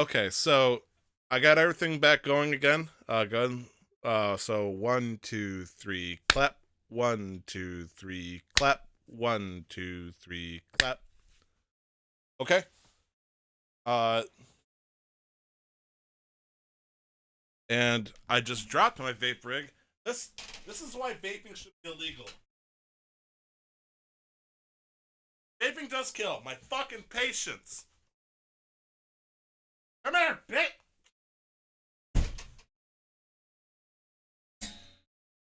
Okay, so I got everything back going again. Good. So 1, 2, 3, clap. 1, 2, 3, clap. 1, 2, 3, clap. Okay. Uh, and I just dropped my vape rig. This this is why vaping should be illegal. Vaping does kill my fucking patience. Come here, bitch.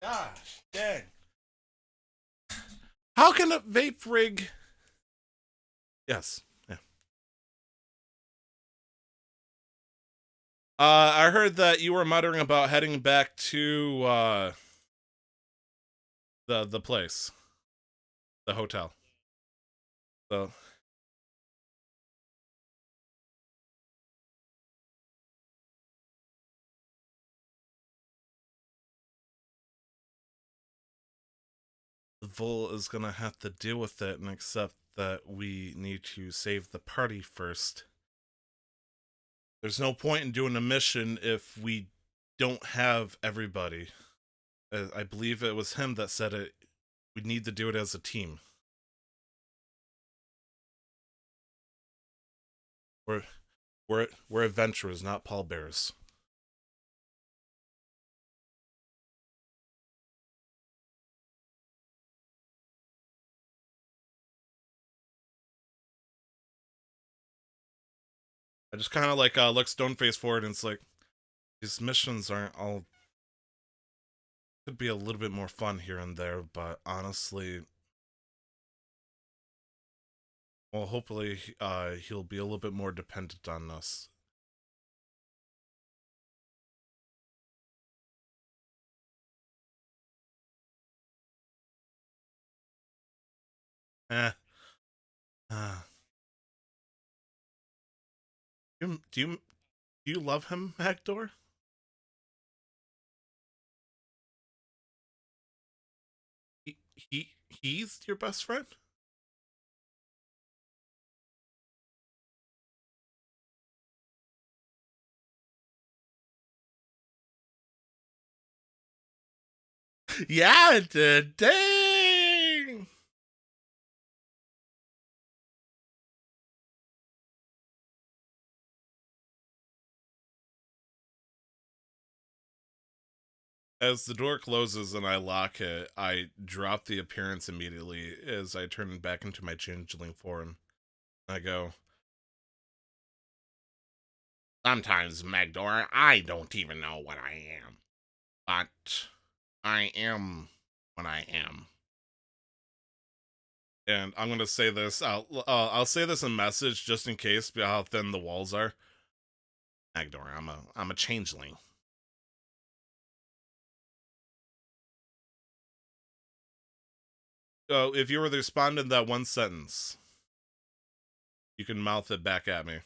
Gosh, dang. How can a vape rig? Yes. Yeah. I heard that you were muttering about heading back to the place, the hotel. So Vol is gonna have to deal with it and accept that we need to save the party first. There's no point in doing a mission if we don't have everybody. I believe it was him that said it. We need to do it as a team. We're we're adventurers, not pallbearers. I just kind of like look Stoneface forward, and it's like these missions aren't all. Could be a little bit more fun here and there, but honestly, well, hopefully, he'll be a little bit more dependent on us. Eh. Uh, do you love him, Hector? He's your best friend? Yeah, it did. Dang. As the door closes and I lock it, I drop the appearance immediately as I turn back into my changeling form. I go, sometimes, Magdor, I don't even know what I am. But I am what I am. And I'm gonna say this. I'll say this in message just in case, how thin the walls are. Magdor, I'm a changeling. So if you were to respond in that one sentence, you can mouth it back at me.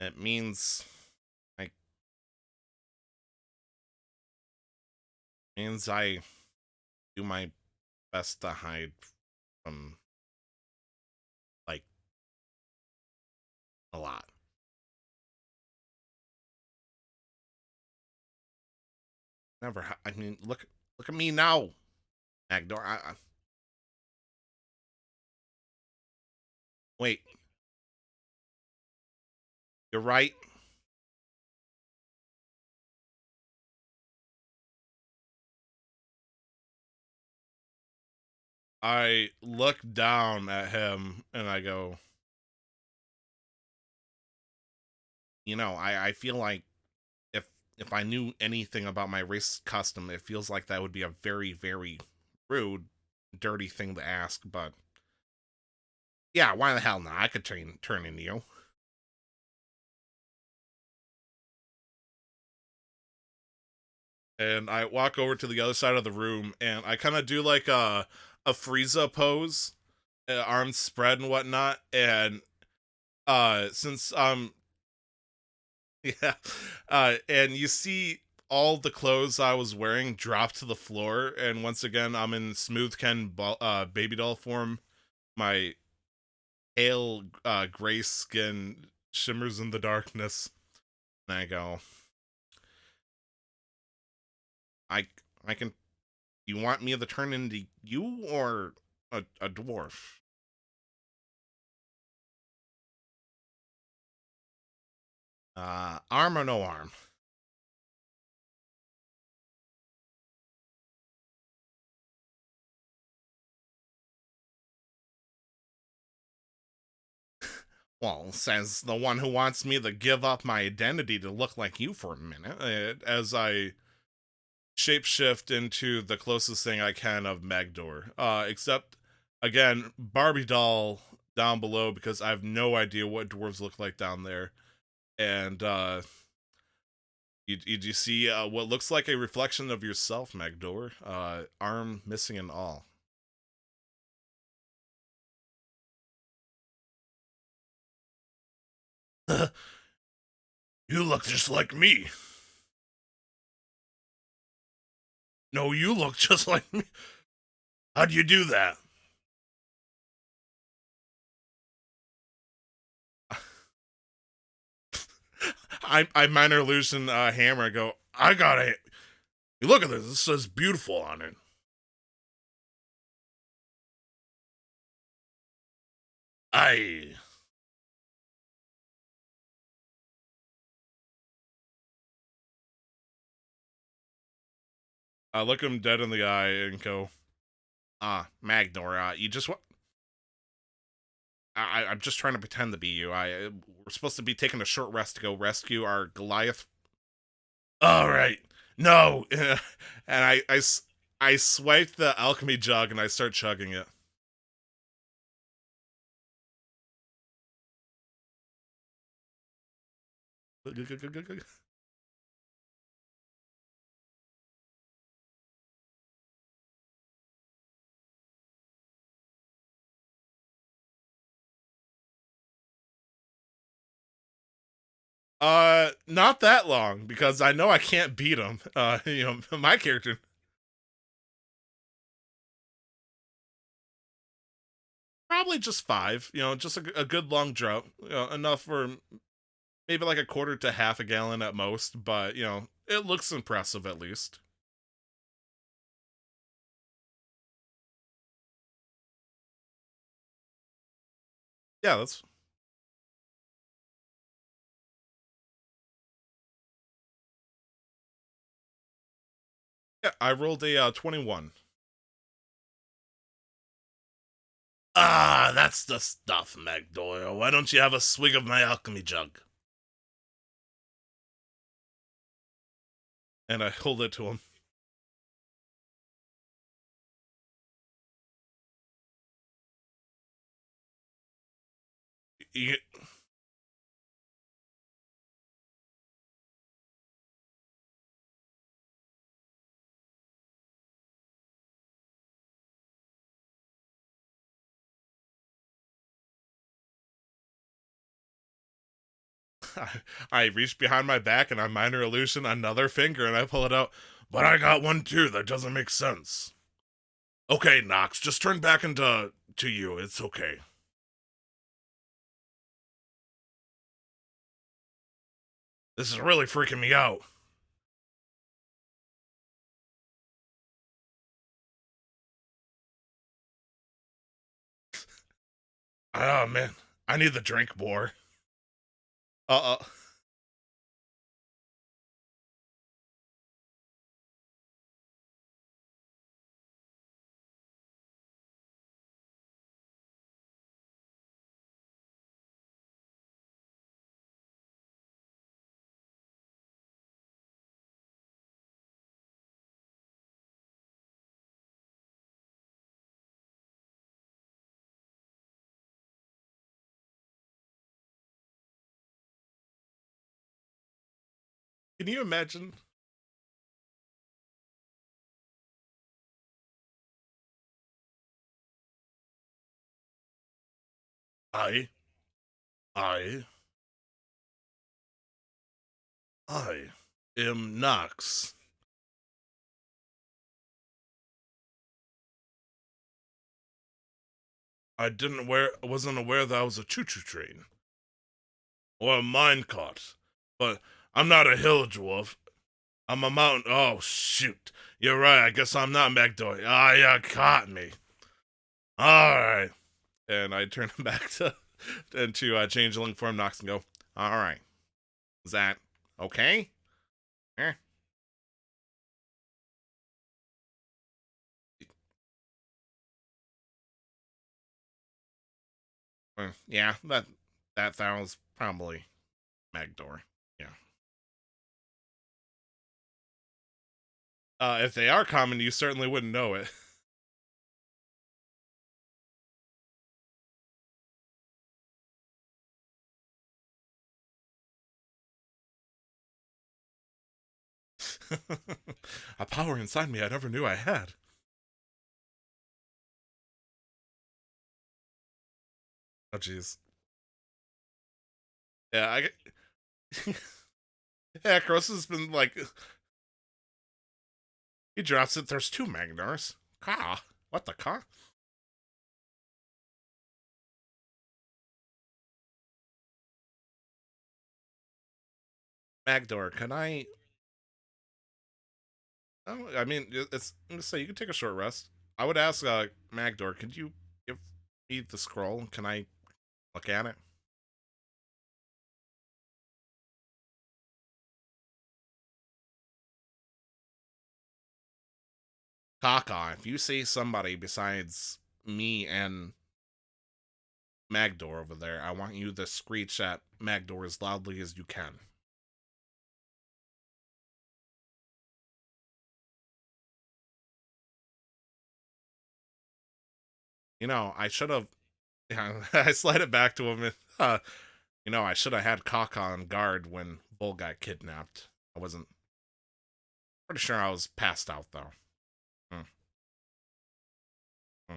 It I means I do my best to hide from like a lot. I mean, look at me now, Magdor. Wait, you're right. I look down at him and I go, I feel like if if I knew anything about my race custom, it feels like that would be a very, very rude, dirty thing to ask. But yeah, why the hell not? I could turn into you. And I walk over to the other side of the room, and I kind of do like a Frieza pose, arms spread and whatnot. And since yeah, and you see all the clothes I was wearing dropped to the floor, and once again, I'm in Smooth Ken baby doll form. My pale gray skin shimmers in the darkness. And I go, I I can. You want me to turn into you or a dwarf? Arm or no arm? Well, says the one who wants me to give up my identity to look like you for a minute, as I shapeshift into the closest thing I can of Magdor. Except, again, Barbie doll down below because I have no idea what dwarves look like down there. And you see what looks like a reflection of yourself, Magdor. Arm missing and all. You look just like me. No, you look just like me. How'd you do that? I minor illusion hammer. I go. I got it. You look at this. This says beautiful on it. I look him dead in the eye and go. Magnor. You just what? I'm just trying to pretend to be you. We're supposed to be taking a short rest to go rescue our Goliath. All right. No. And I swipe the alchemy jug and I start chugging it. Not that long because I know I can't beat him. My character. Probably just 5. Just a good long drought. Enough for maybe like a quarter to half a gallon at most. But it looks impressive at least. Yeah, that's yeah. I rolled a 21. That's the stuff, Magdoyle. Why don't you have a swig of my alchemy jug? And I hold it to him. You, I reach behind my back and I minor illusion another finger and I pull it out. But I got one too. That doesn't make sense. Okay, Nox, just turn back into you. It's okay. This is really freaking me out. Oh man, I need the drink more. Uh uh. Can you imagine? I, I, I. Knox. Wasn't aware that I was a choo-choo train or a minecart. But I'm not a hill dwarf. I'm a mountain. Oh shoot! You're right. I guess I'm not Magdor. Ah, you caught me. All right. And I turn back to into changeling form Knox and go. All right. Is that okay? Eh. Yeah, that was probably Magdor. Yeah. If they are common, you certainly wouldn't know it. A power inside me I never knew I had. Oh jeez. Yeah, I get. Yeah, Cross has been like. He drops it. There's two Magnars. Ka. What the ka? Magdor, can I? Oh, I mean, it's. I'm gonna say you can take a short rest. I would ask Magdor, could you give me the scroll? Can I look at it? Kaka, if you see somebody besides me and Magdor over there, I want you to screech at Magdor as loudly as you can. I should have. Yeah, I slide it back to him. And, I should have had Kaka on guard when Bull got kidnapped. I wasn't pretty sure I was passed out though. Hmm, hmm.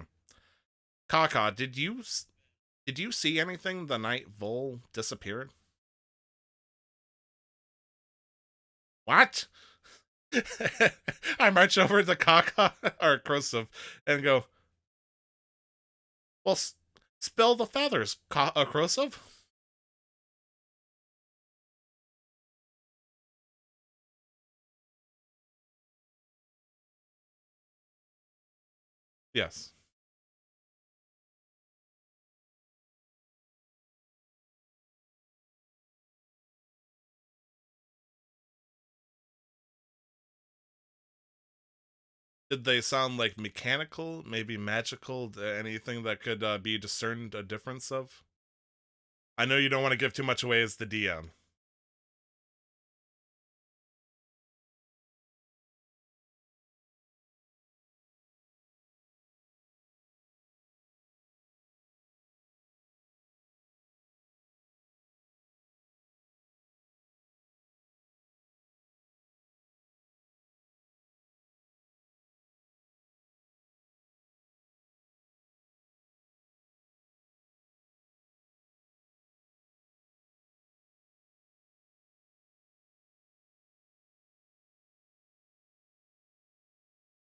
Kaka, did you see anything the night Vol disappeared? What? I march over to Kaka or Krosov and go, well, spill the feathers, Krosov. Yes. Did they sound like mechanical, maybe magical, anything that could be discerned a difference of? I know you don't want to give too much away as the DM.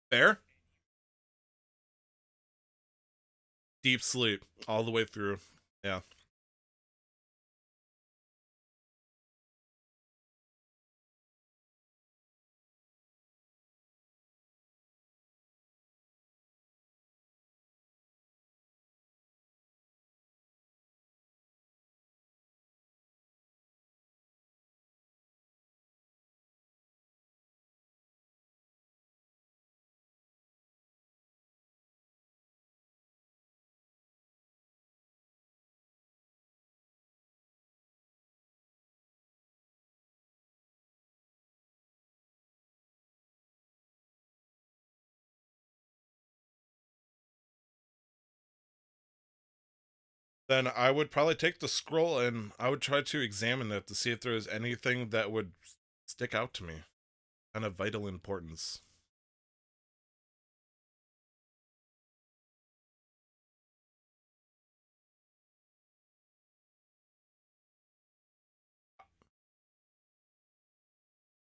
Fair? Deep sleep all the way through. Yeah. Then I would probably take the scroll and I would try to examine it to see if there was anything that would stick out to me, kind of vital importance.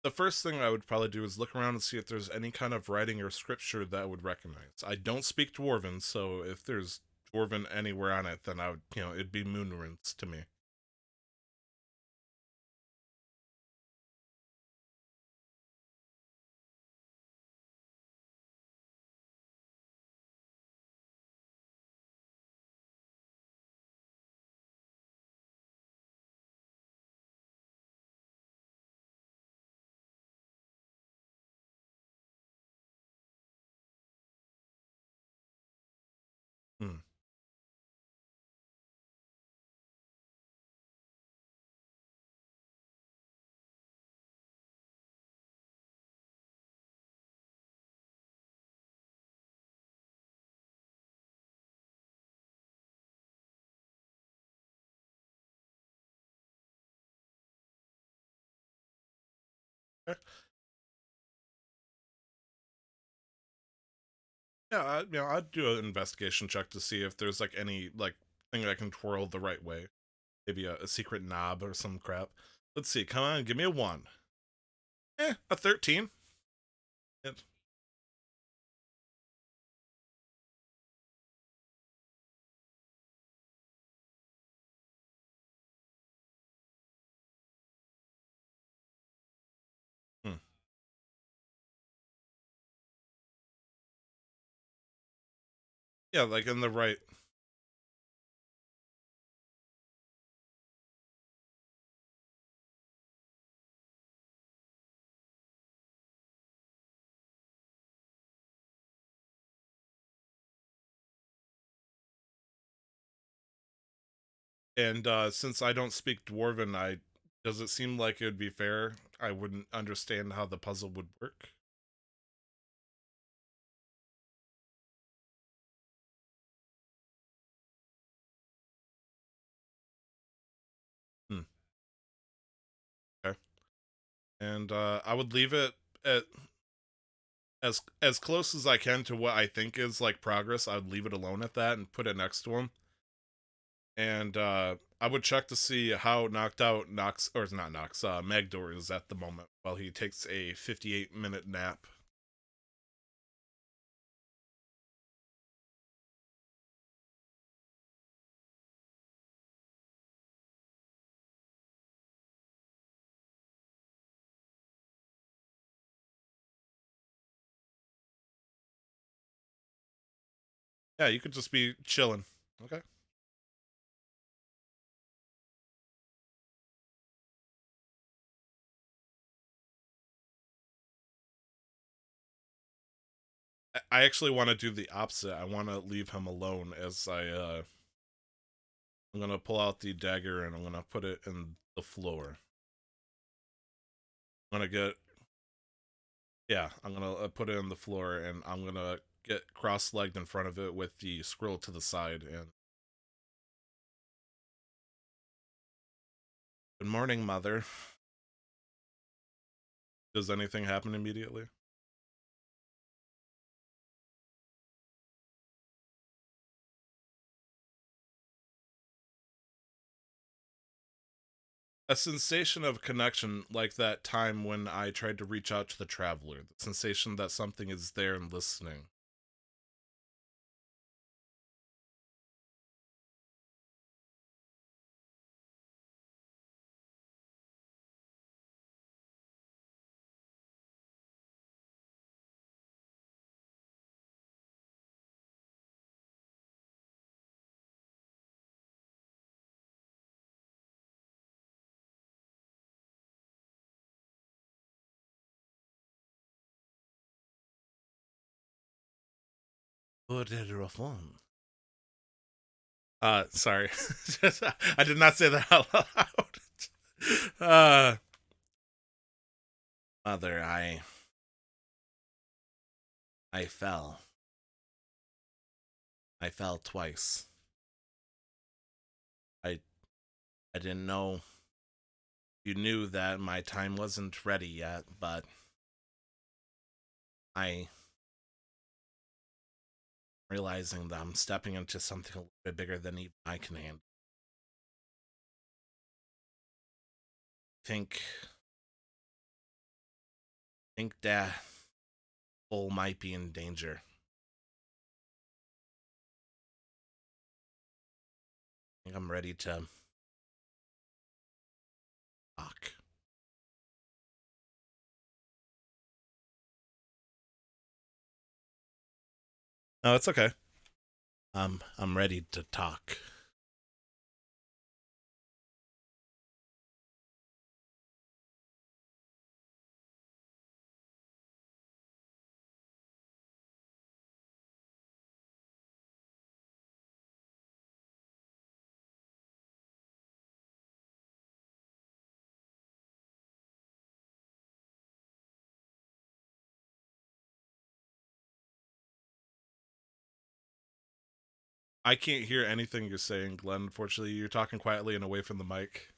the first thing I would probably do is look around and see if there's any kind of writing or scripture that I would recognize. I don't speak Dwarven, so if there's Dwarven anywhere on it, then I would, it'd be Moonrunes to me. Hmm. Okay. Yeah, I'd do an investigation check to see if there's like any like thing I can twirl the right way. Maybe a secret knob or some crap. Let's see. Come on, give me a one. A 13. It, hmm. Yeah, like in the right. And since I don't speak Dwarven, I does it seem like it would be fair? I wouldn't understand how the puzzle would work. Hmm. Okay. And I would leave it at as close as I can to what I think is like progress. I would leave it alone at that and put it next to him. And I would check to see how knocked out Nox, or not Nox, Magdor is at the moment while he takes a 58-minute nap. Yeah, you could just be chilling. Okay. I actually want to do the opposite. I want to leave him alone as I'm gonna pull out the dagger and I'm gonna put it in the floor. I'm gonna get yeah. I'm gonna put it in the floor and I'm gonna get cross-legged in front of it with the scroll to the side. And good morning, mother. Does anything happen immediately? A sensation of connection, like that time when I tried to reach out to the traveler. The sensation that something is there and listening. Sorry. I did not say that out loud. Mother, I fell. I fell twice. I I didn't know you knew that my time wasn't ready yet, but I realizing that I'm stepping into something a little bit bigger than even I can handle. I think Think that Bull might be in danger. I think I'm ready to talk. No, it's okay. I'm ready to talk. I can't hear anything you're saying, Glenn. Unfortunately, you're talking quietly and away from the mic.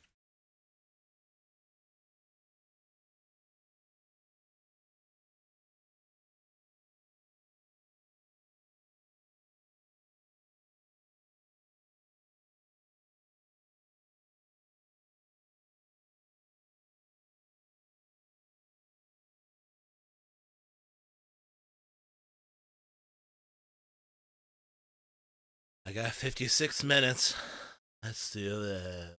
I got 56 minutes. Let's do it.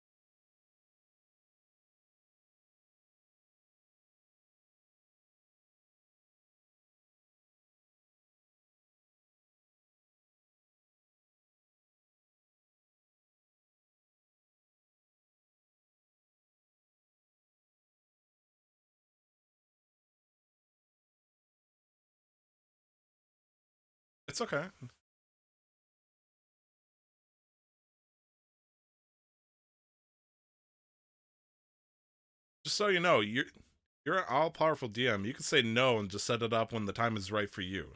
It's okay. Just so you know, you're an all powerful DM. You can say no and just set it up when the time is right for you.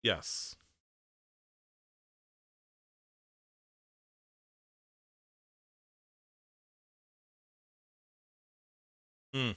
Yes. Hmm.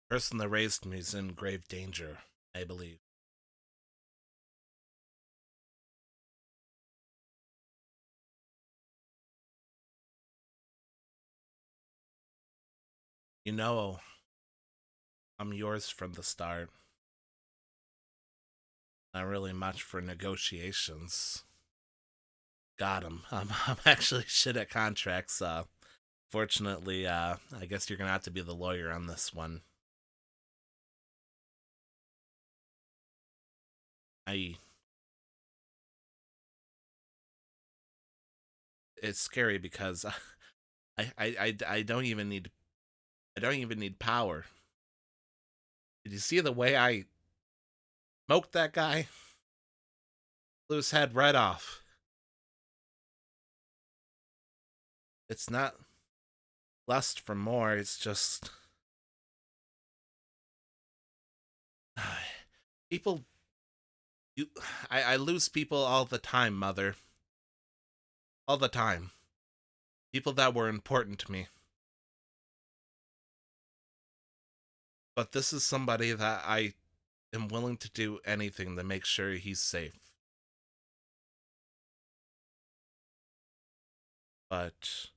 Person that raised me is in grave danger, I believe. You know, I'm yours from the start. Not really much for negotiations. Got him. I'm actually shit at contracts. Fortunately, I guess you're gonna have to be the lawyer on this one. I. It's scary because I don't even need power. Did you see the way I smoked that guy? Blew his head right off. It's not lust for more. It's just people. You, I lose people all the time, mother. All the time. People that were important to me. But this is somebody that I am willing to do anything to make sure he's safe. But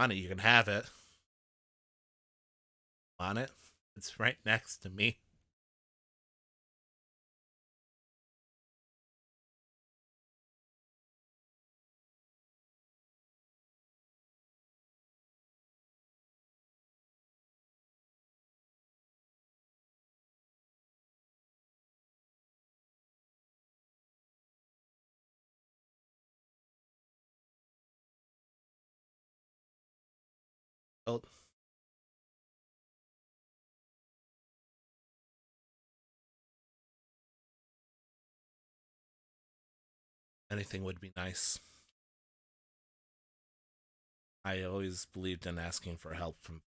Want it, you can have it. Want it? It's right next to me. Well, anything would be nice. I always believed in asking for help from.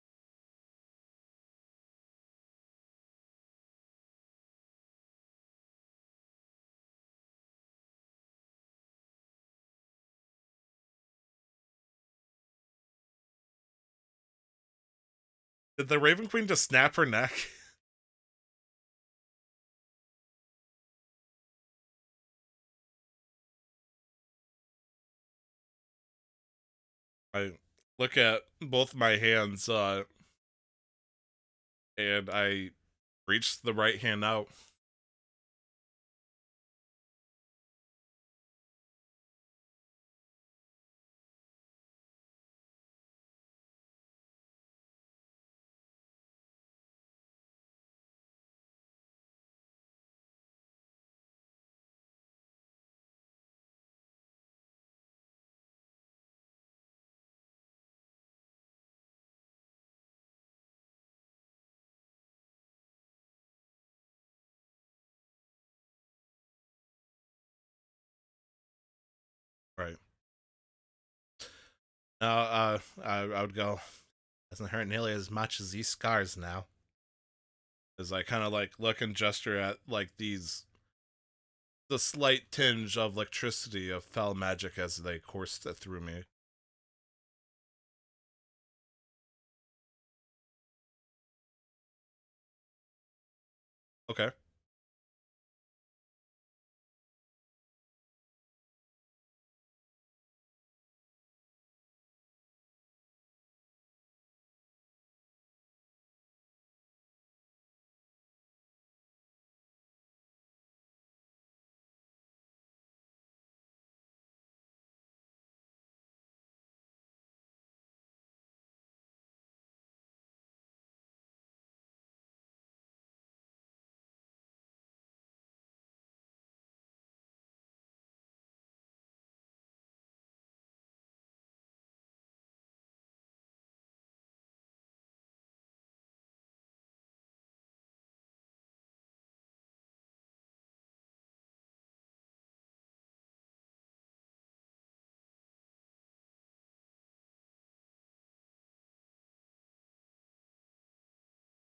Did the Raven Queen just snap her neck? I look at both my hands, and I reach the right hand out. Right. Now, I would go. Doesn't hurt nearly as much as these scars now. As I kind of like look and gesture at like the slight tinge of electricity of fell magic as they coursed through me. Okay.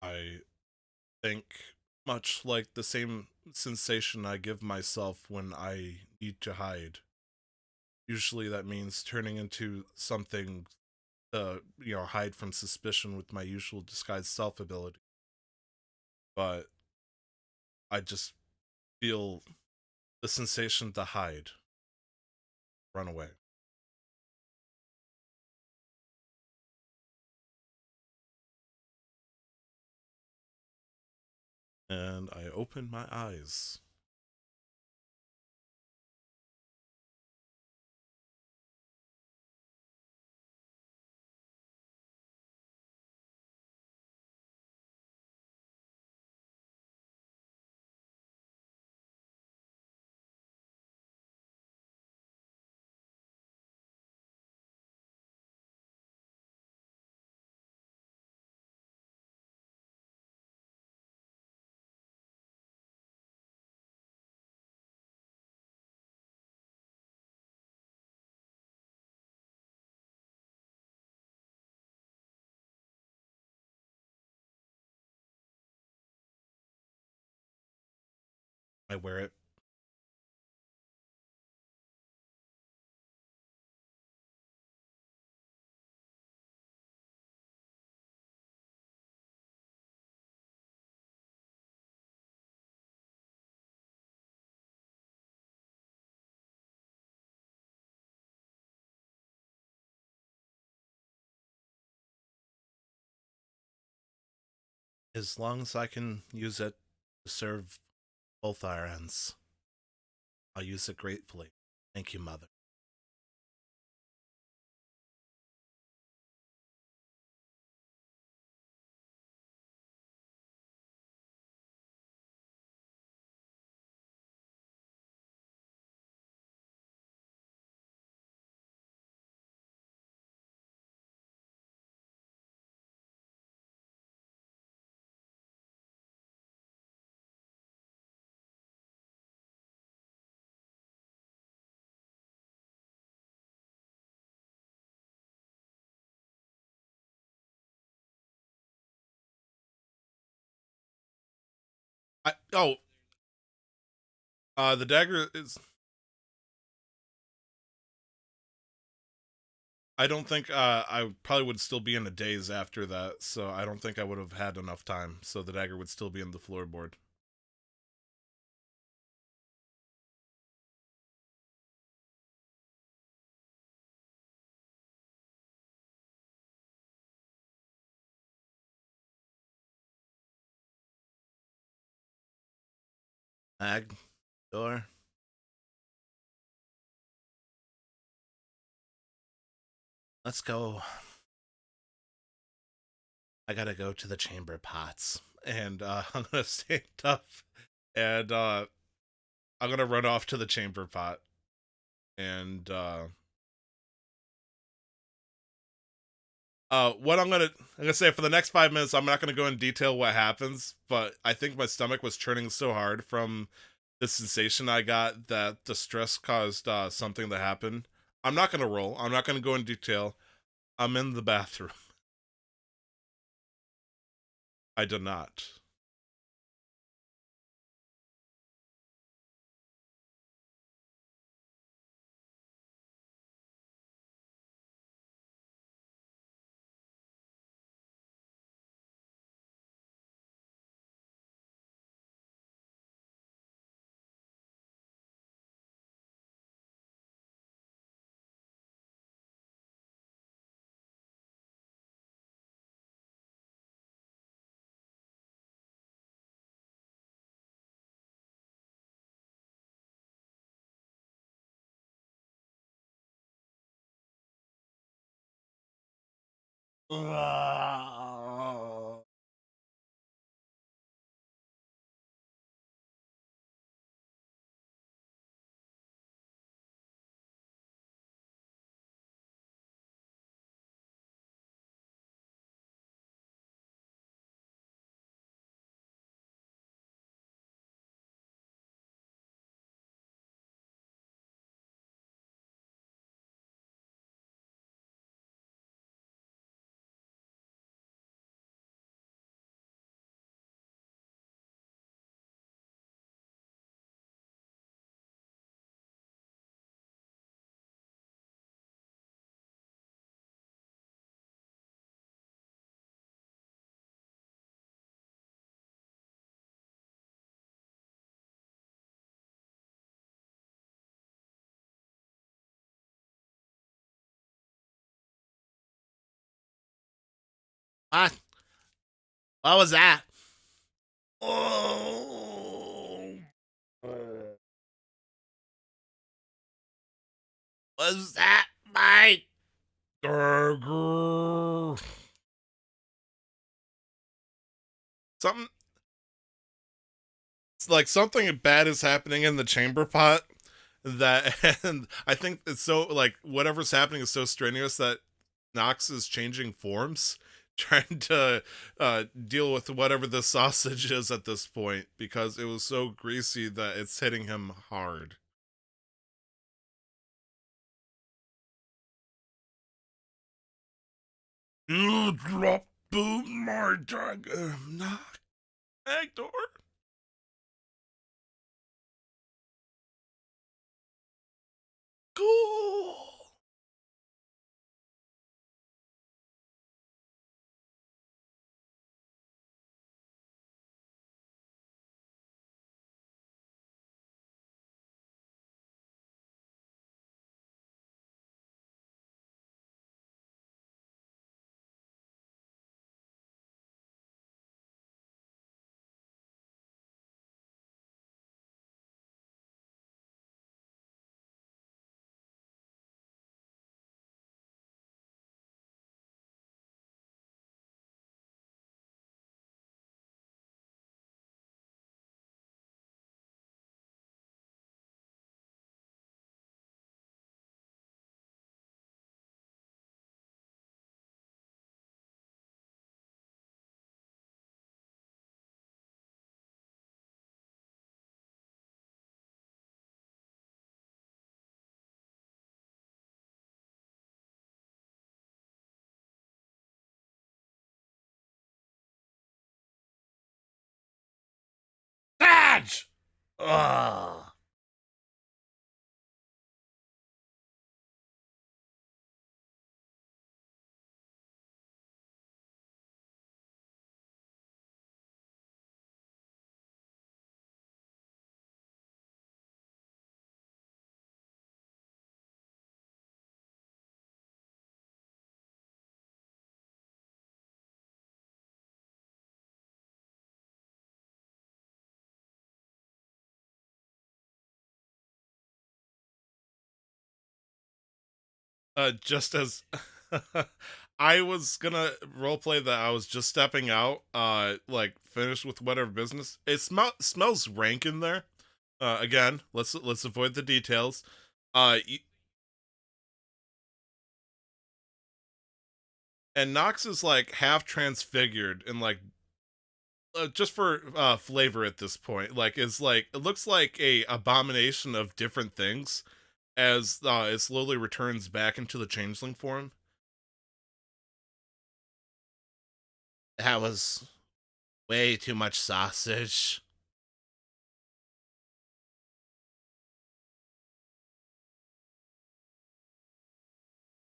I think much like the same sensation I give myself when I need to hide. Usually that means turning into something hide from suspicion with my usual disguised self ability. But I just feel the sensation to hide, run away. And I open my eyes. I wear it. As long as I can use it to serve both our ends, I'll use it gratefully. Thank you, Mother. Oh, the dagger is. I don't think I probably would still be in a daze after that, so I don't think I would have had enough time. So the dagger would still be in the floorboard. Mag door. Let's go. I gotta go to the chamber pots, and I'm gonna stay tough, and I'm gonna run off to the chamber pot, and what I'm gonna say for the next 5 minutes, I'm not gonna go in detail what happens, but I think my stomach was churning so hard from the sensation I got that the stress caused something to happen. I'm not gonna roll. I'm not gonna go in detail. I'm in the bathroom. I did not. Ah, what was that? Oh, was that my burger? Something it's like something bad is happening in the chamber pot that and I think it's so like whatever's happening is so strenuous that Nox is changing forms trying to deal with whatever the sausage is at this point because it was so greasy that it's hitting him hard. You dropped my dagger, knock, Hector. Cool. Ugh. Just as I was gonna roleplay that I was just stepping out, like finished with whatever business. It smells rank in there. Again, let's avoid the details. Y- and Nox is like half transfigured and like just for flavor at this point, like is like it looks like a abomination of different things as it slowly returns back into the changeling form. That was way too much sausage.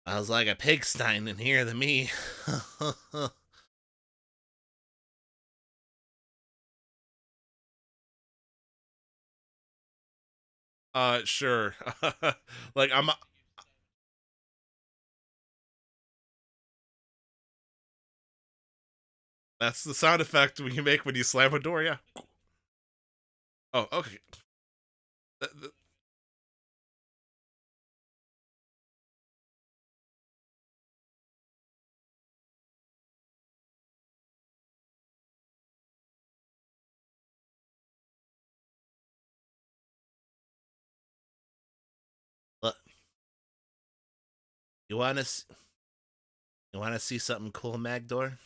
I was like a pigsty in here to me. Sure. Like that's the sound effect we can make when you slam a door. Yeah. Oh, okay. Th- Look, you want to you want to see something cool, Magdor?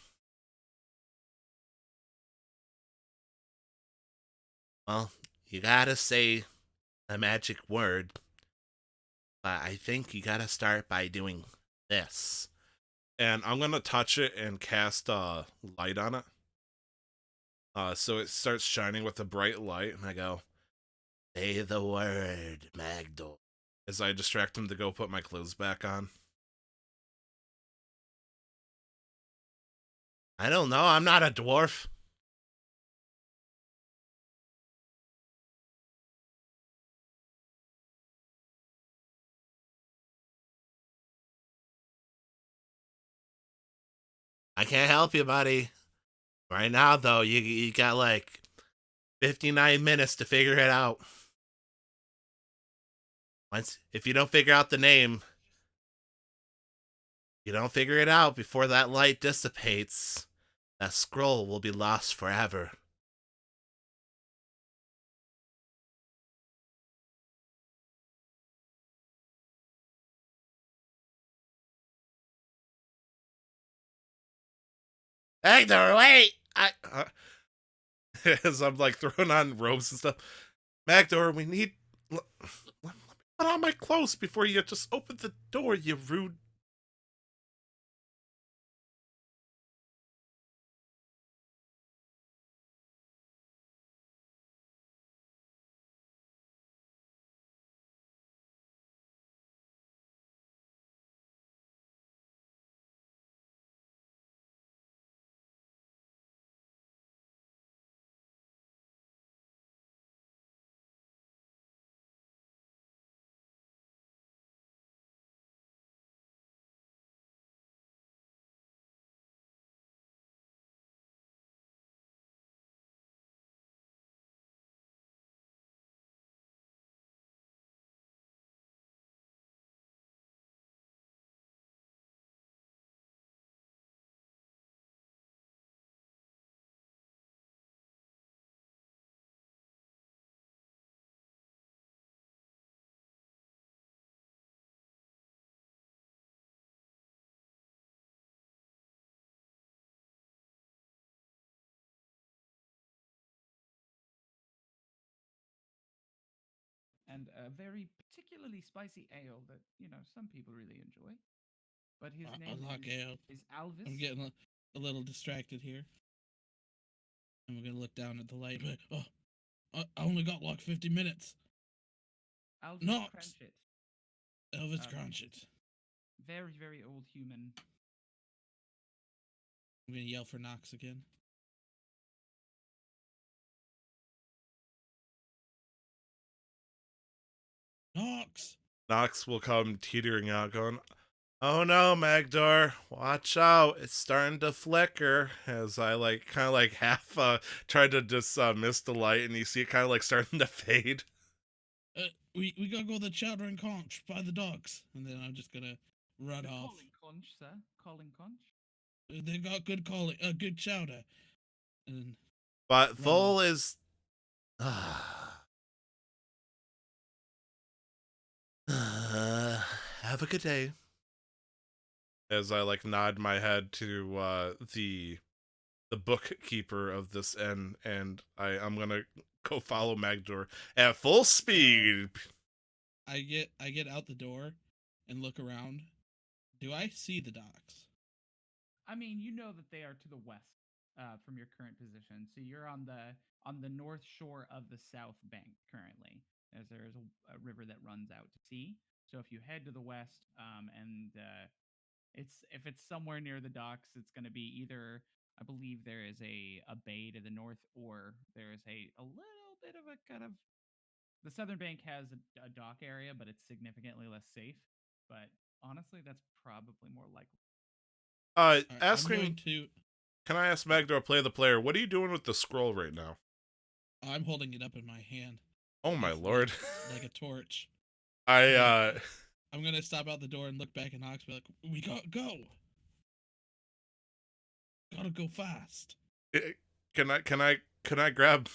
Well, you gotta say a magic word. But I think you gotta start by doing this. And I'm gonna touch it and cast light on it. So it starts shining with a bright light, and I go, "Say the word, Magdor." As I distract him to go put my clothes back on. I don't know. I'm not a dwarf. I can't help you, buddy. Right now, though, you got like 59 minutes to figure it out. Once, if you don't figure out the name, you don't figure it out before that light dissipates, that scroll will be lost forever. Hector, wait! As I'm like throwing on robes and stuff. Magdor, we need. Let me put on my clothes before you just open the door, you rude. and a very particularly spicy ale that some people really enjoy. But his name Unlock ale. is Alvis. I'm getting a little distracted here. And we're gonna look down at the light. Oh, I only got like 50 minutes. Alvis Knox! Crunchet. Elvis Uh, Crunchet. very, very old human. I'm gonna yell for Knox again. Knox! Nox will come teetering out, going, "Oh no, Magdor, watch out! It's starting to flicker." As I like kind of like half tried to just miss the light, and you see it kind of like starting to fade. We gotta go to the chowder and conch by the docks. And then I'm just gonna run off. Calling conch, sir. Calling conch. They got good chowder. And But run Vol off. is. Have a good day. As I like nod my head to the bookkeeper of this inn, and I'm gonna go follow Magdor at full speed. I get out the door and look around. Do I see the docks? I mean, you know that they are to the west from your current position. So you're on the north shore of the south bank currently, as there is a river that runs out to sea. So if you head to the west, and it's if it's somewhere near the docks, it's going to be either, I believe there is a bay to the north, or there is a little bit of a kind of, the southern bank has a dock area, but it's significantly less safe. But honestly, that's probably more likely. All right, I'm Asking, going to. can I ask Magdor, play the player, what are you doing with the scroll right now? I'm holding it up in my hand. Oh my It's lord. like a torch. I I'm gonna stop out the door and look back at Knox. Be like, we gotta go. Gotta go fast. can I grab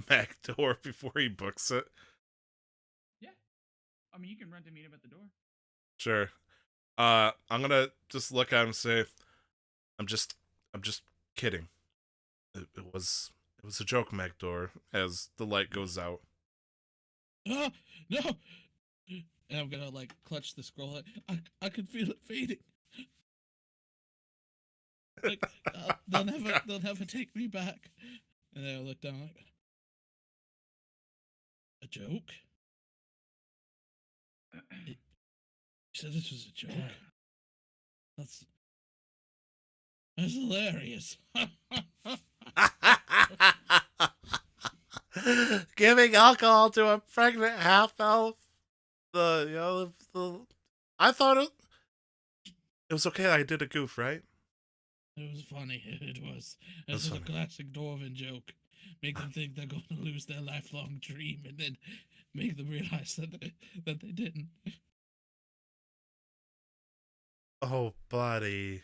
Magdor before he books it? Yeah. I mean, you can run to meet him at the door. Sure. I'm gonna just look at him and say, I'm just I'm just kidding. It was a joke, Magdor, as the light goes out. Ah, no! And I'm gonna like clutch the scroll. I can feel it fading. Like they'll never take me back. And then I look down like a joke. You said this was a joke. That's that's hilarious. Giving alcohol to a pregnant half elf. I thought it was okay. I did a goof, right? It was funny. It was. It was This is a funny. classic dwarven joke. Make them think they're going to lose their lifelong dream, and then make them realize that they didn't. Oh, buddy.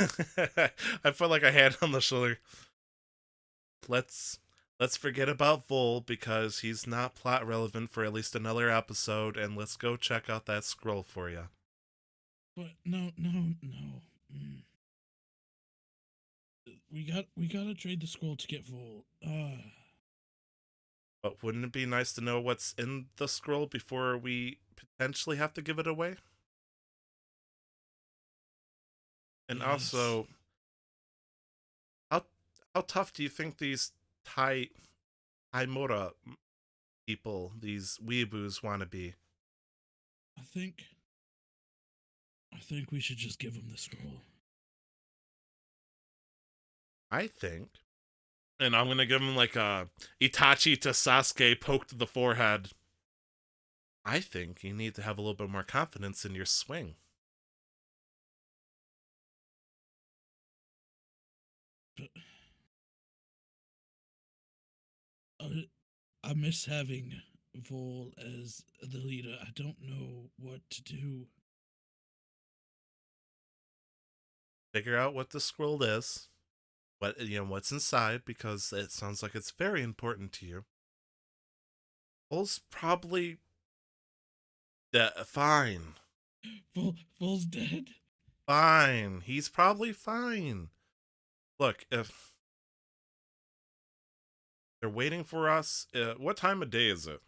I felt like a hand on the shoulder. Let's forget about Vol because he's not plot relevant for at least another episode, and let's go check out that scroll for you. But no. Mm. We gotta trade the scroll to get Vol. But wouldn't it be nice to know what's in the scroll before we potentially have to give it away? And Yes. also, how tough do you think these Taimura people, these weeaboos, want to be? I think we should just give him the scroll. I think, and I'm gonna give him like a Itachi to Sasuke poke to the forehead. I think you need to have a little bit more confidence in your swing. But I miss having Vol as the leader. I don't know what to do. Figure out what the scroll is, what's inside, because it sounds like it's very important to you. Vol's probably fine. Vol's dead. Fine. He's probably fine. Look, if they're waiting for us, what time of day is it?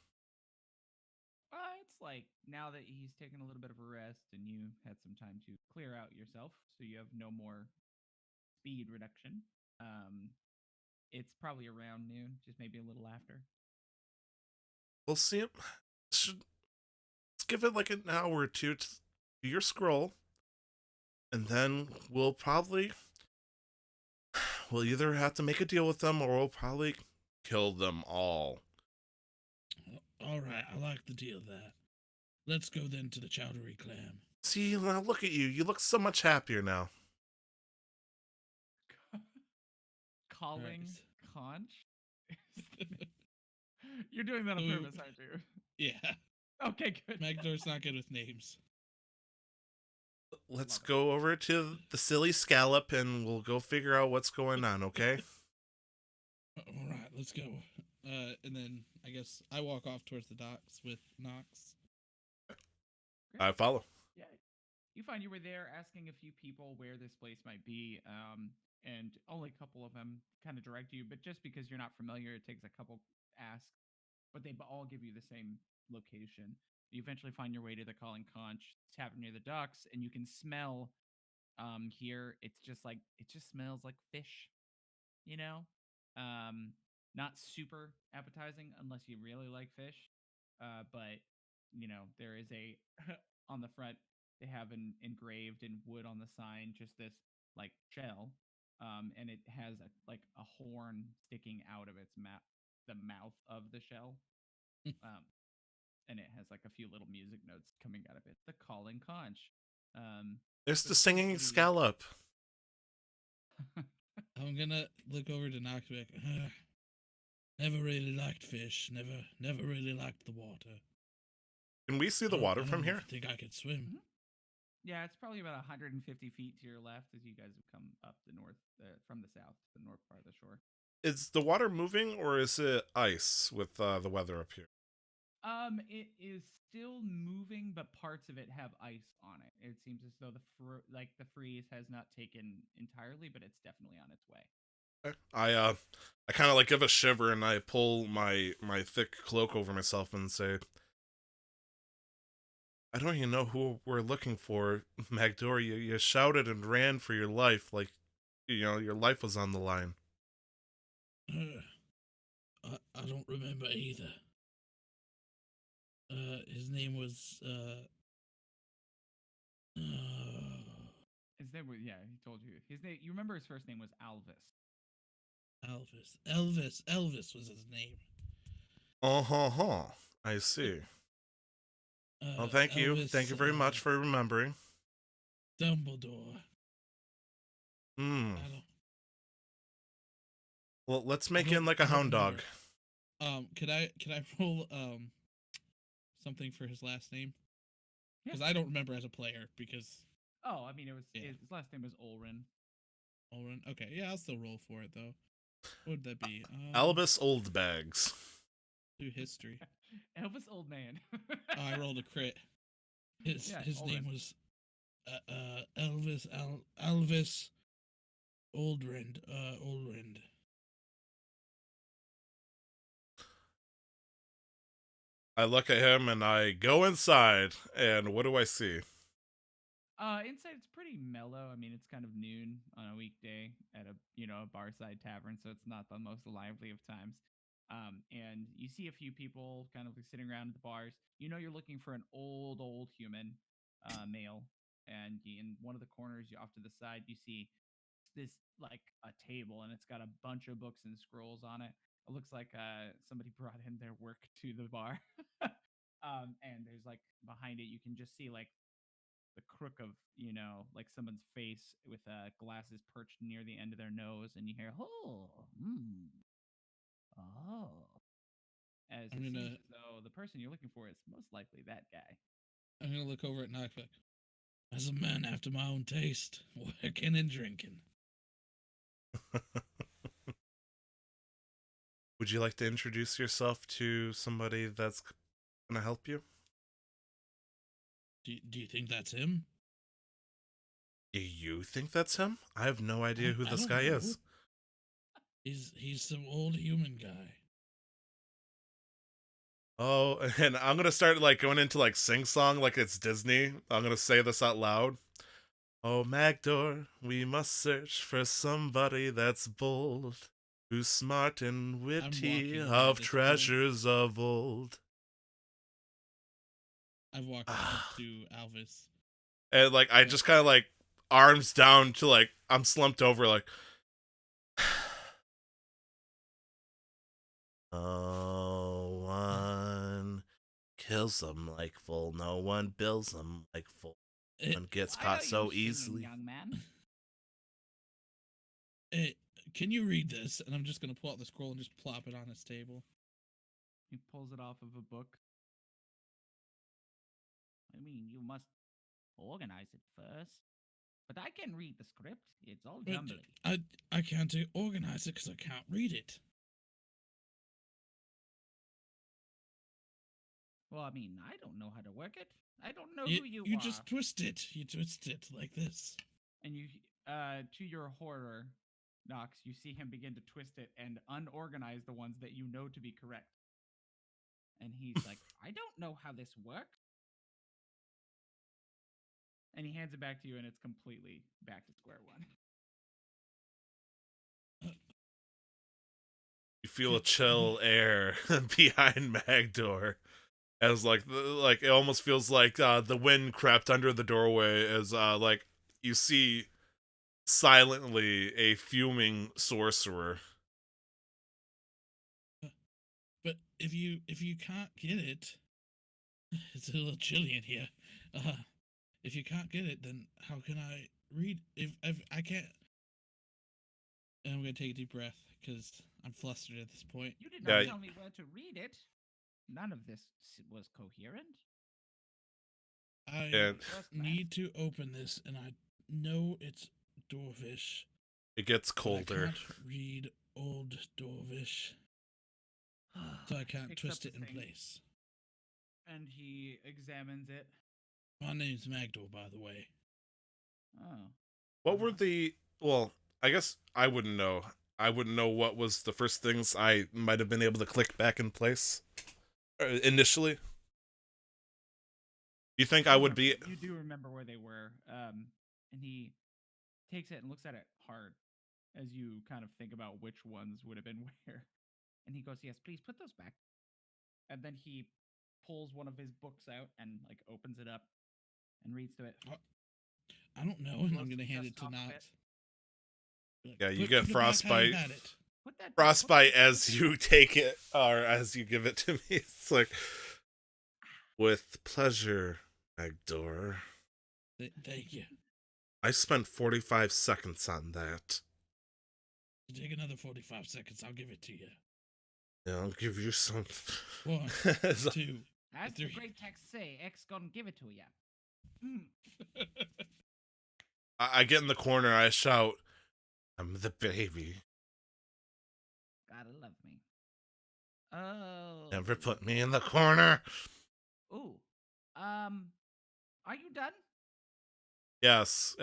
It's like now that he's taken a little bit of a rest and you had some time to clear out yourself, so you have no more speed reduction. It's probably around noon, just maybe a little after. We'll see him. Let's give it like an hour or two to do your scroll, and then we'll either have to make a deal with them or we'll probably kill them all. All right, I like the deal of that. Let's go then to the Chowdery Clam. See, now look at you. You look so much happier now. Calling Conch? You're doing that on Ooh. purpose, aren't you? Yeah, Okay, good. Magdor's not good with names. Let's Love it. go over to the silly scallop and we'll go figure out what's going on, okay? All right, let's go. And then I guess I walk off towards the docks with Knox. I follow. Yeah. You find you were there asking a few people where this place might be, and only a couple of them kind of direct you, but just because you're not familiar, it takes a couple asks, but they all give you the same location. You eventually find your way to the Calling Conch Tavern near the docks, and you can smell here. It's just like it just smells like fish, you know? Um, not super appetizing unless you really like fish. But there is a on the front they have an engraved in wood on the sign just this like shell, and it has a horn sticking out of its the mouth of the shell, um, and it has like a few little music notes coming out of it. The Calling Conch. There's So the it seems to singing be- scallop. I'm gonna look over to Knox. Like, never really liked fish. Never really liked the water. Can we see the I don't- water I from don't here? even think I could swim. Yeah, it's probably about 150 feet to your left as you guys have come up the north from the south to the north part of the shore. Is the water moving or is it ice with the weather up here? It is still moving, but parts of it have ice on it. It seems as though the freeze has not taken entirely, but it's definitely on its way. Okay. I kind of like give a shiver and I pull my thick cloak over myself and say, I don't even know who we're looking for, Magdor. You shouted and ran for your life like your life was on the line. I don't remember either. His name was His name was he told you his name. You remember his first name was Alvis. Elvis was his name. I see. Well, thank you. Elvis, Thank you very much for remembering. Dumbledore. Hmm. I don't. Well, let's I make don't- him like a I don't hound dog. remember. Can I roll something for his last name? Yeah. Because I don't remember as a player. Because Oh, I mean, it was Yeah. his last name was Olrin. Olren. Okay, yeah, I'll still roll for it though. What would that be? Albus Oldbags. Do history. Elvis Old Man. Oh, I rolled a crit. His Yeah, name Olren. was Elvis Oldrind. Oldrind. I look at him and I go inside, and what do I see? Inside it's pretty mellow. I mean, it's kind of noon on a weekday at a barside tavern, so it's not the most lively of times. And you see a few people kind of like sitting around at the bars. You're looking for an old human, male, and in one of the corners, you off to the side, you see this like a table, and it's got a bunch of books and scrolls on it. It looks like somebody brought in their work to the bar. And there's like behind it, you can just see like the crook of like someone's face with glasses perched near the end of their nose, and you hear oh, as it I'm seems gonna as though the person you're looking for is most likely that guy. I'm gonna look over at Knox. Like, as a man after my own taste, working and drinking. Would you like to introduce yourself to somebody that's gonna help you? Do you think that's him? Do you think that's him? I have no idea who I this don't guy know. is. He's some old human guy. Oh, and I'm gonna start like going into like sing song like it's Disney. I'm gonna say this out loud. Oh, Magdor, we must search for somebody that's bold, who's smart and witty, walking of at this point. treasures of old. I've walked up to Alvis. And like I just kind of like arms down to like I'm slumped over like no one kills them like full, no one builds them like full, no Eh, one gets Why caught are so you singing, easily. young man? Can you read this? And I'm just gonna pull out the scroll and just plop it on his table. He pulls it off of a book. I mean, you must organize it first. But I can read the script. It's all But jumbly. I can't organize it because I can't read it. Well, I mean, I don't know how to work it. I don't know You, who you you are. just twist it. You twist it like this. And you, to your horror, Knox, you see him begin to twist it and unorganize the ones that you know to be correct. And he's like, I don't know how this works. And he hands it back to you, and it's completely back to square one. You feel a chill air behind Magdor, as like like it almost feels like the wind crept under the doorway as like you see silently a fuming sorcerer. But if you can't get it, it's a little chilly in here. If you can't get it, then how can I read? If I can't, and I'm gonna take a deep breath because I'm flustered at this point. You did Yeah, not tell me where to read it. None of this was coherent. I And First need to open this, and I know it's Dwarvish. it gets but I colder. can't read old Dwarvish, so I can't Picks twist up it the in thing, place. And he examines it. My name's Magdor, by the way. Oh. What were the well, I guess I wouldn't know. I wouldn't know what was the first things I might have been able to click back in place initially. You think I would be You do remember where they were. And he takes it and looks at it hard as you kind of think about which ones would have been where. And he goes, "Yes, please put those back." And then he pulls one of his books out and like opens it up and reads to it. I don't know, and I'm Blows gonna some hand dust it to off of Knox. Like, Yeah, you put- get put it back how you frostbite. had it. Put that Frostbite put as that- you take it or as you give it to me. It's like with pleasure, Magdor. Thank you. I spent 45 seconds on that. Take another 45 seconds. I'll give it to you. Yeah, I'll give you some. 1, So- 2, As the 3. great text say, X gonna give it to ya. Mm. I get in the corner, I shout, I'm the baby. Gotta love me. Oh. Never put me in the corner. Ooh. Are you done? Yes.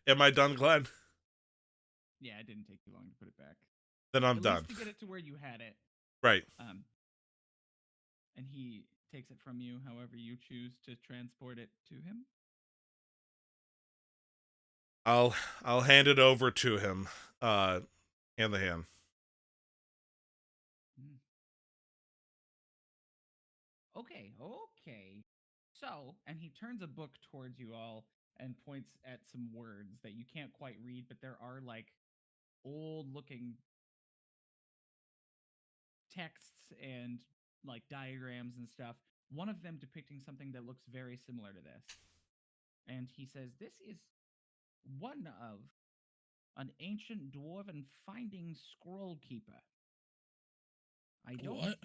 Am I done, Glenn? Yeah, it didn't take you long to put it back. Then I'm At done. least to get it to where you had it. Right. And he takes it from you however you choose to transport it to him. I'll hand it over to him. Hand the hand. Okay. So, and he turns a book towards you all and points at some words that you can't quite read, but there are like old looking texts and like diagrams and stuff. One of them depicting something that looks very similar to this. And he says, "This is one of an ancient dwarven finding scroll keeper. I don't What?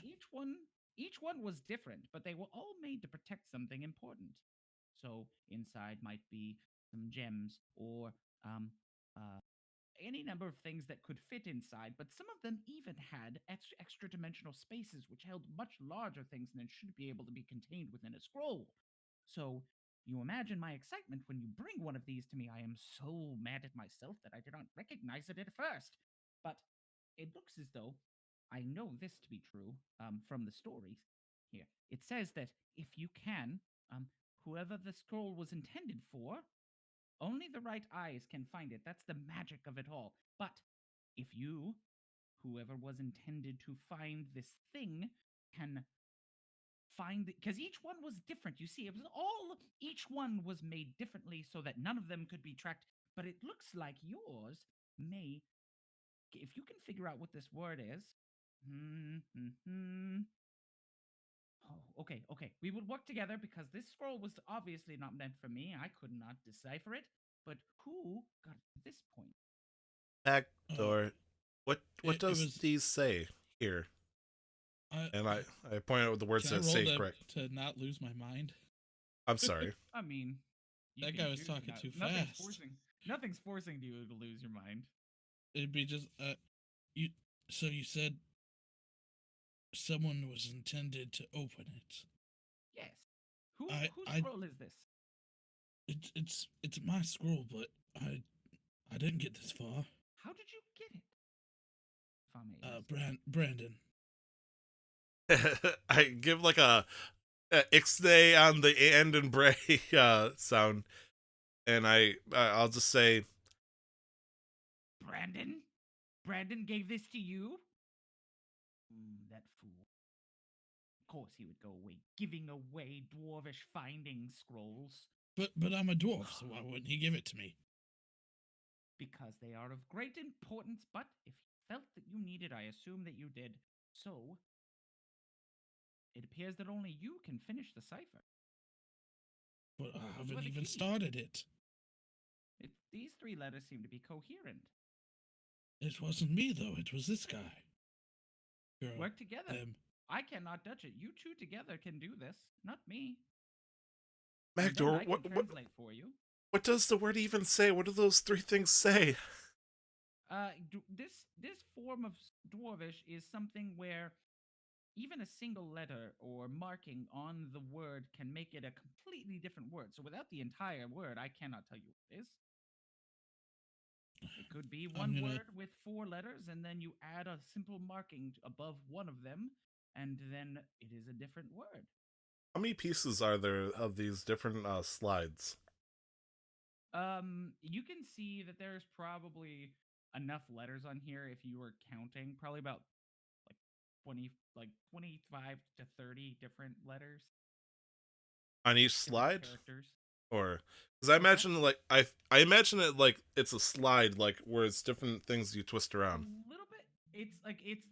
each one was different, but they were all made to protect something important. So inside might be some gems or any number of things that could fit inside, but some of them even had extra dimensional spaces which held much larger things than should be able to be contained within a scroll. So you imagine my excitement when you bring one of these to me. I am so mad at myself that I did not recognize it at first. But it looks as though I know this to be true from the stories here. It says that if you can, whoever the scroll was intended for, only the right eyes can find it. That's the magic of it all. But if you, whoever was intended to find this thing, can find it, because each one was different. You see, each one was made differently so that none of them could be tracked. But it looks like yours may, if you can figure out what this word is. Oh, okay. We will work together because this scroll was obviously not meant for me. I could not decipher it. But who got to this point? Hector, what it does was- these say here? And I point out the words Can I that roll say to, correct. to not lose my mind? I'm sorry. I mean, you That can guy was choose talking not- too nothing's fast. Nothing's forcing you to lose your mind. It'd be just you. So you said someone was intended to open it. Yes. I- Whose I- scroll is this? It's my scroll, but I didn't get this far. How did you get it? If I may ask. Brandon. I give like a ixnay on the and and bray sound, and I'll just say, Brandon? Brandon gave this to you? That fool. Of course he would go away, giving away dwarvish finding scrolls, But I'm a dwarf, so why wouldn't he give it to me? because they are of great importance, but if you felt that you needed, I assume that you did. So, it appears that only you can finish the cipher. But I You haven't are the even key. started it. These three letters seem to be coherent. It wasn't me though. It was this guy. Girl. Work together. Them. I cannot touch it. You two together can do this, not me. And then Magdor, I can translate for you. what does the word even say? What do those three things say? This form of dwarvish is something where even a single letter or marking on the word can make it a completely different word. So without the entire word, I cannot tell you what it is. It could be one gonna- word with 4 letters, and then you add a simple marking above one of them, and then it is a different word. How many pieces are there of these different slides? You can see that there's probably enough letters on here if you were counting, probably about like 25 to 30 different letters. On each different slide? characters. Or because I What's that? imagine like I imagine it like it's a slide like where it's different things you twist around. A little bit. It's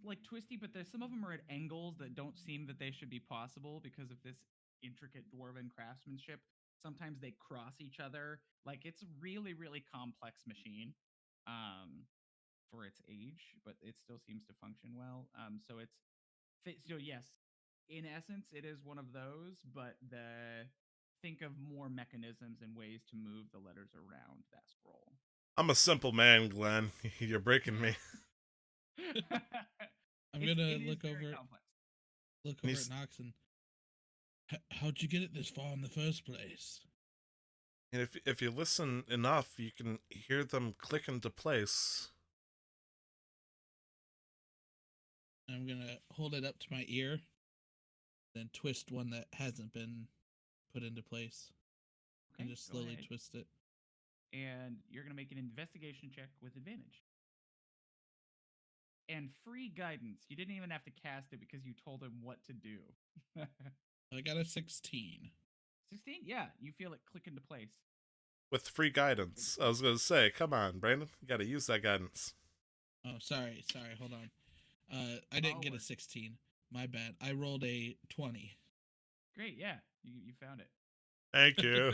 like twisty, but there's some of them are at angles that don't seem that they should be possible because of this intricate dwarven craftsmanship. Sometimes they cross each other. Like it's a really, really complex machine, for its age, but it still seems to function well. So yes, in essence, it is one of those, but think of more mechanisms and ways to move the letters around that scroll. I'm a simple man, Glenn. You're breaking me. I'm It gonna is look very over complex. at He's- Nox and how'd you get it this far in the first place? And if you listen enough, you can hear them click into place. I'm gonna hold it up to my ear, then twist one that hasn't been put into place, and Okay, just go slowly ahead. twist it. And you're going to make an investigation check with advantage. And free guidance. You didn't even have to cast it because you told him what to do. I got a 16. 16? Yeah, you feel it click into place. With free guidance. I was gonna say, come on, Brandon. You gotta use that guidance. Oh, sorry, hold on. I didn't get a Onward. 16. My bad. I rolled a 20. Great, yeah, you found it. Thank you.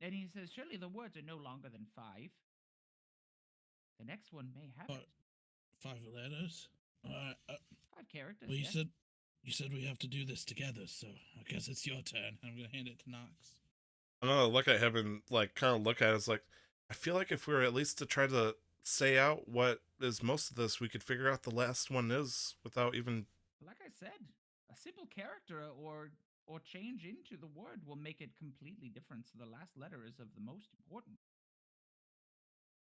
And he says, surely the words are no longer than 5. The next one may have it. 5 letters. 5 characters. Well, yeah. you said we have to do this together, so I guess it's your turn. I'm gonna hand it to Nox. I'm gonna look at him and like kind of look at it as like, I feel like if we were at least to try to say out what is most of this, we could figure out the last one is without even. Like I said, a simple character or change into the word will make it completely different. So the last letter is of the most important.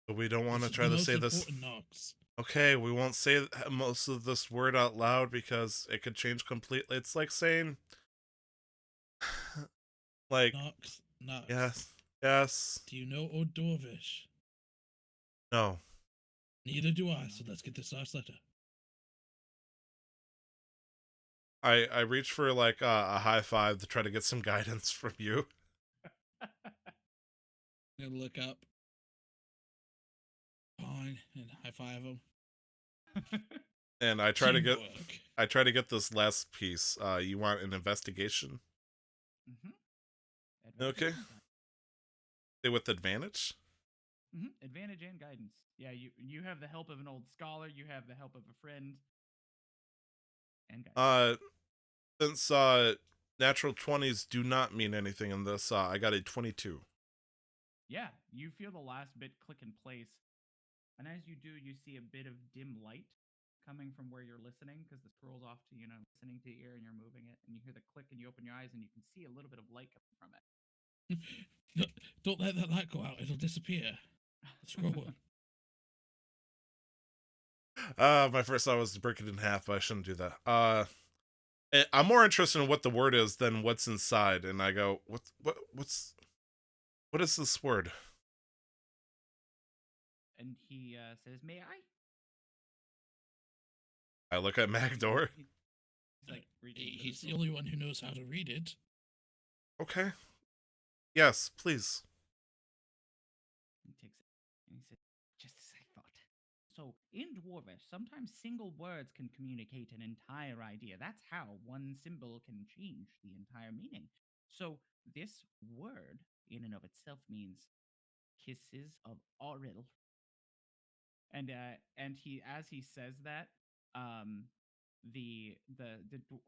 But we don't want to This is try the to most say this. important, Nox. Okay, we won't say most of this word out loud because it could change completely. It's like saying, like, Nox. yes, Do you know Old Dwarvish? no. Neither do I, so let's get this last letter. I reach for like a high five to try to get some guidance from you, I'm gonna look up. Fine, and high five him. and I Teamwork. try to get this last piece. You want an investigation? Mm-hmm. Okay. Say with advantage. Mm-hmm. Advantage and guidance. Yeah, you have the help of an old scholar. You have the help of a friend. And guidance. Since natural 20s do not mean anything in this, I got a 22. Yeah, you feel the last bit click in place, and as you do, you see a bit of dim light coming from where you're listening because the scroll's off to listening to your ear and you're moving it, and you hear the click and you open your eyes and you can see a little bit of light coming from it. Don't let that light go out. It'll disappear. Scroll. My first thought was to break it in half, but I shouldn't do that. I'm more interested in what the word is than what's inside, and I go, what is this word? And he says, "May I?" I look at Magdor. He's like reaching for He's the scroll. only one who knows how to read it. Okay. Yes, please. He takes it and he says, "Just as I thought." So in Dwarvish, sometimes single words can communicate an entire idea. That's how one symbol can change the entire meaning. So this word, in and of itself, means kisses of Auril. And he, as he says that, um, the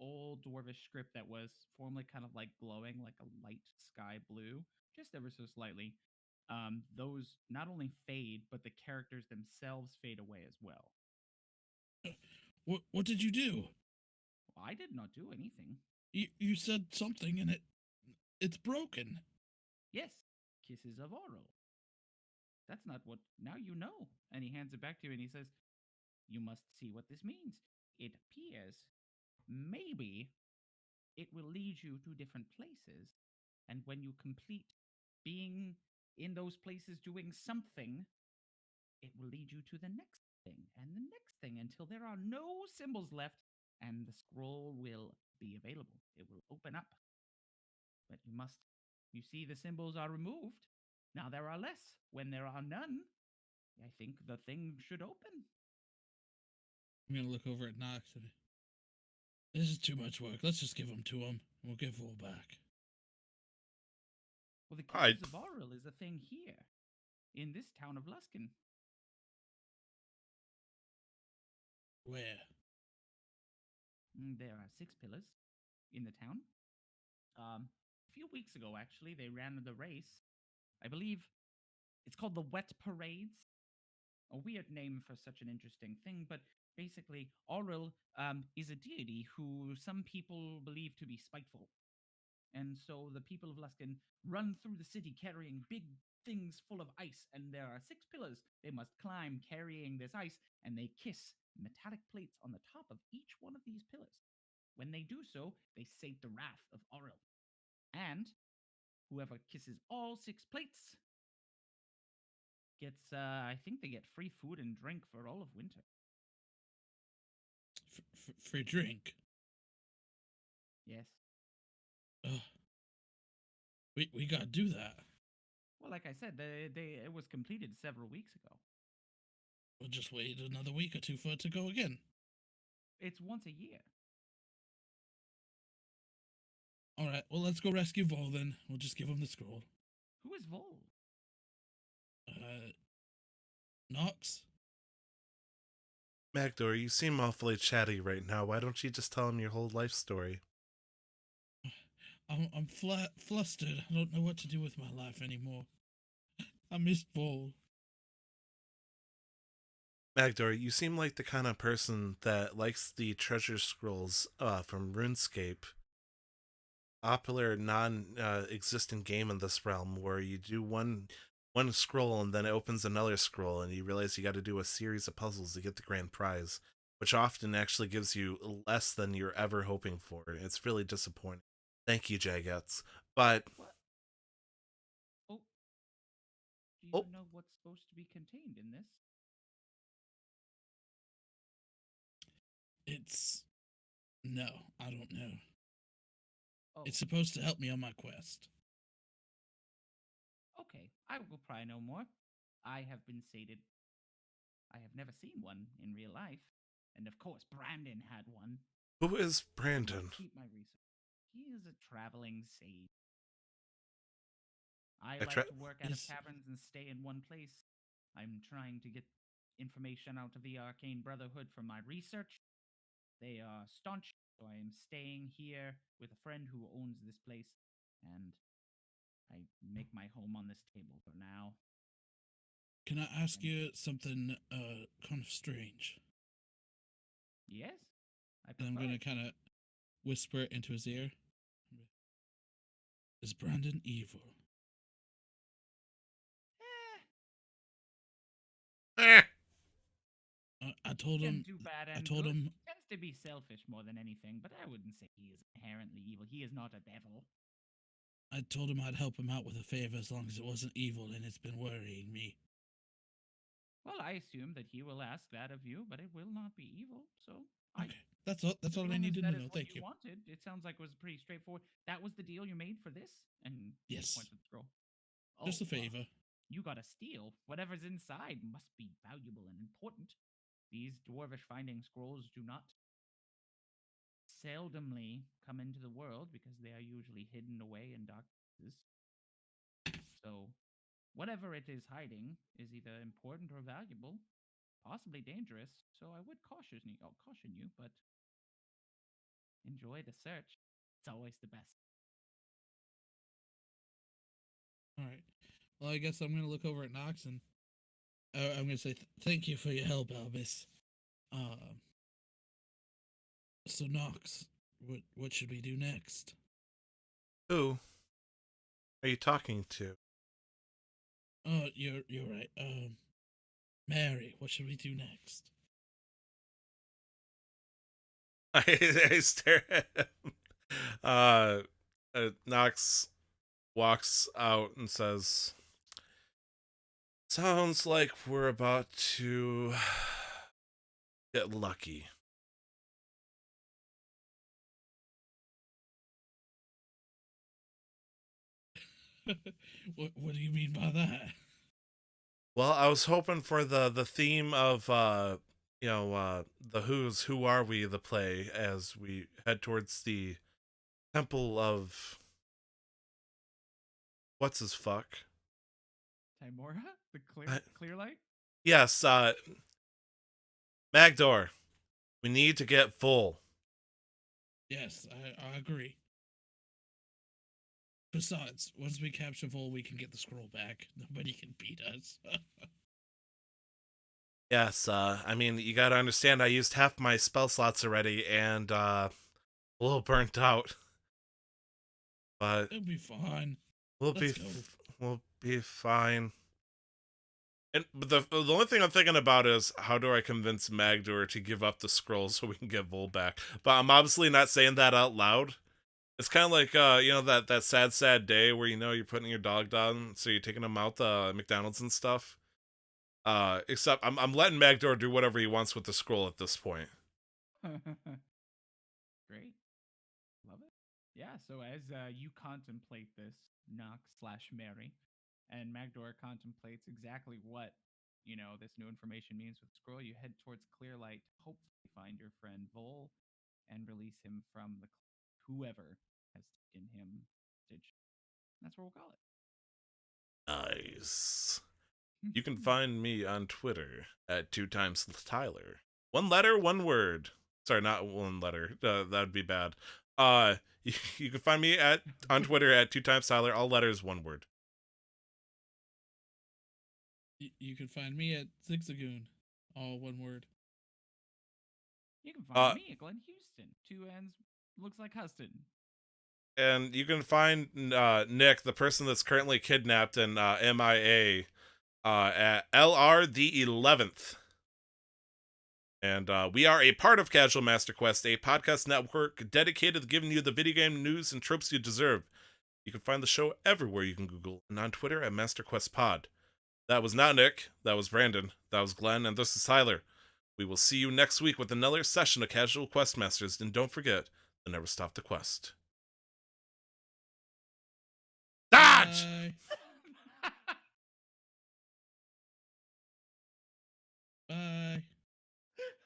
old dwarvish script that was formerly kind of like glowing like a light sky blue, just ever so slightly, those not only fade, but the characters themselves fade away as well. What did you do? Well, I did not do anything. You said something and it's broken. Yes, kisses of Oro. That's not what. Now you know. And he hands it back to you and he says, "You must see what this means. It appears maybe it will lead you to different places. And when you complete being in those places doing something, it will lead you to the next thing and the next thing until there are no symbols left and the scroll will be available. It will open up. But you see, the symbols are removed. Now there are less. When there are none, I think the thing should open." I'm gonna look over at Nox. And, this is too much work. Let's just give them to him. We'll give Vol back. Well, the I Kisses of Auril is a thing here in this town of Luskin. Where? There are 6 pillars in the town. A few weeks ago, actually, they ran the race. I believe it's called the Wet Parades. A weird name for such an interesting thing, but basically, Auril is a deity who some people believe to be spiteful. And so the people of Luskin run through the city carrying big things full of ice, and there are 6 pillars they must climb carrying this ice, and they kiss metallic plates on the top of each one of these pillars. When they do so, they sate the wrath of Auril. And whoever kisses all 6 plates gets, I think they get free food and drink for all of winter. Free drink. Yes. Ugh. We gotta do that. Well, like I said, it was completed several weeks ago. We'll just wait another week or two for it to go again. It's once a year. All right. Well, let's go rescue Vol then. We'll just give him the scroll. Who is Vol? Nox. Magdor, you seem awfully chatty right now. Why don't you just tell him your whole life story? I'm flustered. I don't know what to do with my life anymore. I miss Vol. Magdor, you seem like the kind of person that likes the treasure scrolls from RuneScape. Popular non-existent game in this realm where you do one scroll and then it opens another scroll and you realize you got to do a series of puzzles to get the grand prize, which often actually gives you less than you're ever hoping for. It's really disappointing. Thank you, Jagettes. But What? Oh, do you oh, know what's supposed to be contained in this? It's No, I don't know. Oh, It's supposed to help me on my quest. okay. I will probably know more. I have been sated. I have never seen one in real life. And of course, Brandon had one. Who is I Brandon? must keep my research. He is a traveling sage. I I like tra- to work out of Is- caverns and stay in one place. I'm trying to get information out of the Arcane Brotherhood for my research. They are staunch, so I am staying here with a friend who owns this place, and I make my home on this table for now. Can I ask you something kind of strange? Yes, I And I'm prefer. gonna kind of whisper it into his ear. Is Brandon evil? Eh, Eh. I told can him. do bad I and told good. him. Tends to be selfish more than anything, but I wouldn't say he is inherently evil. He is not a devil. I told him I'd help him out with a favor as long as it wasn't evil, and it's been worrying me. Well, I assume that he will ask that of you, but it will not be evil. So I Okay, that's all. That's as all I long as needed that to is know. what Thank you you. wanted, it sounds like it was pretty straightforward. That was the deal you made for this, and he Yes. points at the scroll. Just a well, favor. you got to steal. Whatever's inside must be valuable and important. These dwarvish finding scrolls do not seldomly come into the world because they are usually hidden away in dark places. So, whatever it is hiding is either important or valuable, possibly dangerous. So, I would caution you, but enjoy the search. It's always the best. All right. Well, I guess I'm gonna look over at Nox and I'm gonna say thank you for your help, Albus. Um. So Nox, what should we do next? Who are you talking to? Oh, you're right. Mary, what should we do next? I stare at him. Nox walks out and says, "Sounds like we're about to get lucky." What do you mean by that? Well, I was hoping for the theme of the Who Are We the play as we head towards the temple of what's his fuck. Timora, the I- clear light. Yes, Magdor. We need to get full. Yes, I agree. Besides, once we capture Vol, we can get the scroll back. Nobody can beat us. Yes, I mean, you gotta understand, I used half my spell slots already, and, a little burnt out. But It'll be fine. we'll Let's be, go. we'll be fine. But the only thing I'm thinking about is, how do I convince Magdor to give up the scroll so we can get Vol back? But I'm obviously not saying that out loud. It's kind of like, that sad day where, you're putting your dog down, so you're taking him out the McDonald's and stuff. Except I'm letting Magdor do whatever he wants with the scroll at this point. Great. Love it. Yeah, so as you contemplate this, Nox/Mary, and Magdor contemplates exactly what, this new information means with the scroll, you head towards Clearlight to hopefully find your friend Vol and release him from whoever has taken him hostage. That's what we'll call it. Nice. You can find me on Twitter at 2times Tyler. One letter, one word. Sorry, not one letter. That'd be bad. You can find me on Twitter at 2times Tyler. All letters, one word. You can find me at Zigzagoon. All one word. You can find me at Glen Houston. Two N's looks like Huston. And you can find Nick, the person that's currently kidnapped and MIA, at LR the 11th. And we are a part of Casual Master Quest, a podcast network dedicated to giving you the video game news and tropes you deserve. You can find the show everywhere you can Google, and on Twitter at MasterQuestPod. That was not Nick, that was Brandon, that was Glenn, and this is Tyler. We will see you next week with another session of Casual Questmasters, and don't forget to never stop the quest. Dodge! Bye.